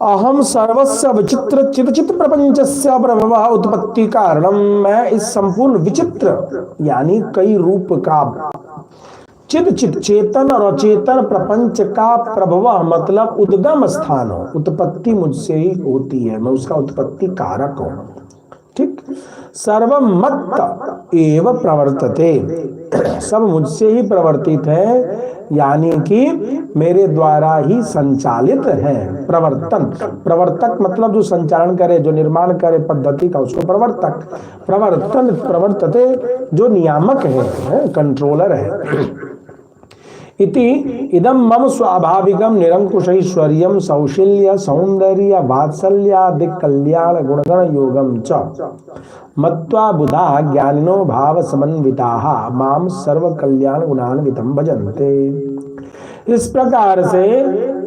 अहम सर्वस्य विचित्र चित प्रपंचस्य प्रभवः उत्पत्ति कारणम। मैं इस संपूर्ण विचित्र यानी कई रूप का चित चेतन और अचेतन प्रपंच का प्रभव मतलब उद्गम स्थान हो। उत्पत्ति मुझसे ही होती है, मैं उसका उत्पत्ति कारक हूं। ठीक। सर्वमत्त एव प्रवर्तते, सब मुझसे ही प्रवर्तित है, यानी कि मेरे द्वारा ही संचालित है। प्रवर्तन, प्रवर्तक मतलब जो संचालन करे, जो निर्माण करे पद्धति का, उसको प्रवर्तक। प्रवर्तन प्रवर्तते जो नियामक है, कंट्रोलर है। इति इदम मम स्वाभाविकम निरंकुशैश्वर्यम सौशील्य सौंदर्य वात्सल्यादि कल्याण गुणगण योगम च मत्वा बुधा ज्ञानिनो भाव समन्विताः माम सर्व कल्याण गुणान्वितम भजन्ते। इस प्रकार से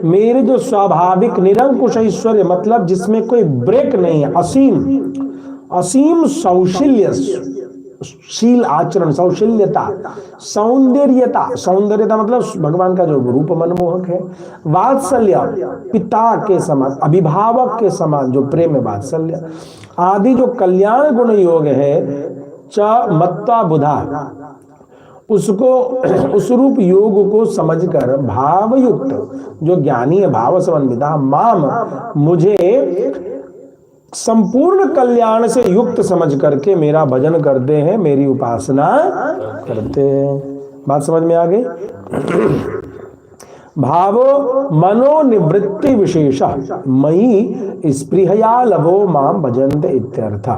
मेरे जो स्वाभाविक निरंकुश ऐश्वर्य मतलब जिसमें कोई ब्रेक नहीं है, असीम सौशील्य, शील आचरण, सौशील्यता, सौंदर्यता, सौंदर्यता मतलब भगवान का जो रूप मनमोहक है, वात्सल्य पिता के समान, अभिभावक के समान जो प्रेम है, वात्सल्य आदि जो कल्याण गुण योग है, च मत्वा बुधा, उसको उस रूप योग को समझकर भावयुक्त जो ज्ञानी है, भाव समन्विता माम मुझे संपूर्ण कल्याण से युक्त समझ करके मेरा भजन करते हैं, मेरी उपासना करते हैं। बात समझ में आ गई? भावो मनोनिवृत्ति विशेष मयि स्पृहया लवो माम भजन्ते इत्यर्थ।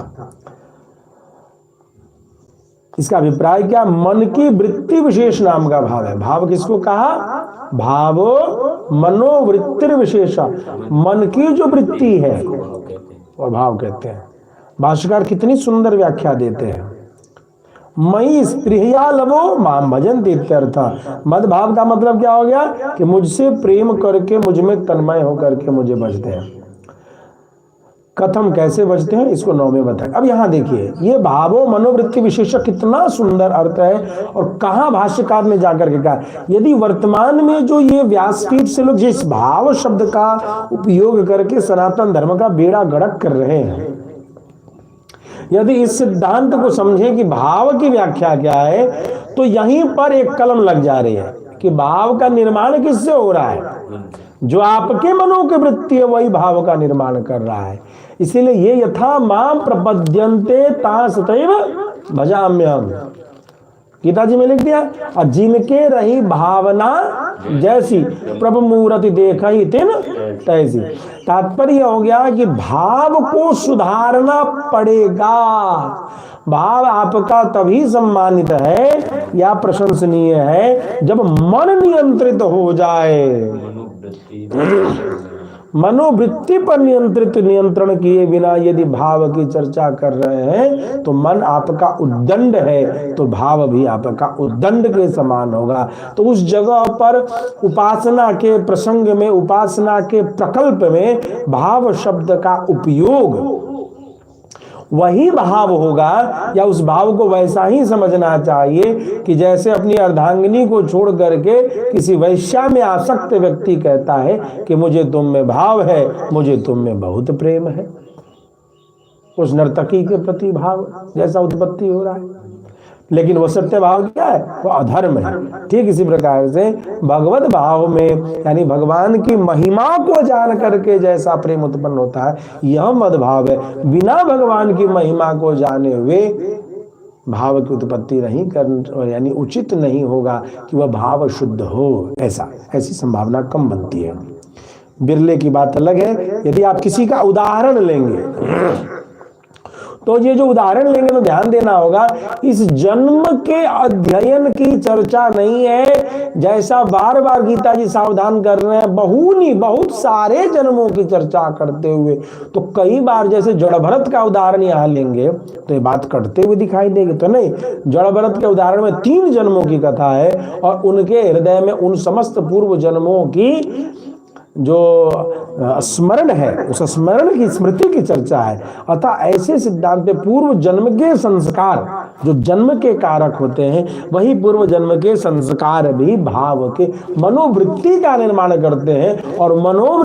इसका अभिप्राय क्या? मन की वृत्ति विशेष नाम का भाव है। भाव किसको कहा? भावो मनोवृत्ति विशेष, मन की जो वृत्ति है और भाव कहते हैं। भाष्यकार कितनी सुंदर व्याख्या देते हैं। मई स्पृहया लवो माम भजन्ते इत्यर्थ। मद भाव का मतलब क्या हो गया कि मुझसे प्रेम करके मुझ में तन्मय होकर के मुझे भजते हैं। कथम, कैसे भजते हैं, इसको 9 में बताएं। अब यहाँ देखिए, ये भावो मनोवृत्ति विशेषक कितना सुंदर अर्थ है और कहाँ भाष्यकार ने जाकर के कहा। यदि वर्तमान में जो ये व्यासपीठ से लोग जिस भाव शब्द का उपयोग करके सनातन धर्म का बेड़ा गर्क कर रहे हैं, यदि इस सिद्धांत को समझे कि भाव की व्याख्या क्या है, तो यहीं पर एक कलम लग जा रही है कि भाव का निर्माण किससे हो रहा है? जो आपके मनो की वृत्ति है वही भाव का निर्माण कर रहा है। इसीलिए ये यथा माम प्रपद्यन्ते ता सतैव भजाम्यहम्, गीता जी में लिख दिया। और जिनके रही भावना जैसी प्रभु मूर्ति देखई तिन तैसी। तात्पर्य हो गया कि भाव को सुधारना पड़ेगा। भाव आपका तभी सम्मानित है या प्रशंसनीय है जब मन नियंत्रित हो जाए। मनोवृत्ति पर नियंत्रण किए बिना यदि भाव की चर्चा कर रहे हैं तो मन आपका उद्दंड है, तो भाव भी आपका उद्दंड के समान होगा। तो उस जगह पर उपासना के प्रसंग में, उपासना के प्रकल्प में भाव शब्द का उपयोग वही भाव होगा, या उस भाव को वैसा ही समझना चाहिए कि जैसे अपनी अर्धांगिनी को छोड़ करके किसी वैश्या में आसक्त व्यक्ति कहता है कि मुझे तुम में भाव है, मुझे तुम में बहुत प्रेम है। उस नर्तकी के प्रति भाव जैसा उत्पत्ति हो रहा है, लेकिन वो सत्य भाव क्या है? वो अधर्म है। ठीक इसी प्रकार से भगवत भाव में यानी भगवान की महिमा को जान करके जैसा प्रेम उत्पन्न होता है, यह मद भाव है। बिना भगवान की महिमा को जाने हुए भाव की उत्पत्ति नहीं कर, यानी उचित नहीं होगा कि वह भाव शुद्ध हो। ऐसी संभावना कम बनती है। बिरले की बात अलग है। यदि आप किसी का उदाहरण लेंगे तो ये जो उदाहरण लेंगे तो ध्यान देना होगा, इस जन्म के अध्ययन की चर्चा नहीं है। जैसा बार बार गीता जी सावधान कर रहे हैं, बहुत सारे जन्मों की चर्चा करते हुए, तो कई बार जैसे जड़ भरत का उदाहरण यहाँ लेंगे तो ये बात करते हुए दिखाई देगी। तो नहीं, जड़ भरत के उदाहरण में 3 जन्मों की कथा है और उनके हृदय में उन समस्त पूर्व जन्मों की जो स्मरण है, उस स्मरण की स्मृति की चर्चा है। अतः ऐसे सिद्धांत पूर्व जन्म के संस्कार जो जन्म के कारक होते हैं, वही पूर्व जन्म के संस्कार भी भाव के मनोवृत्ति का निर्माण करते हैं। और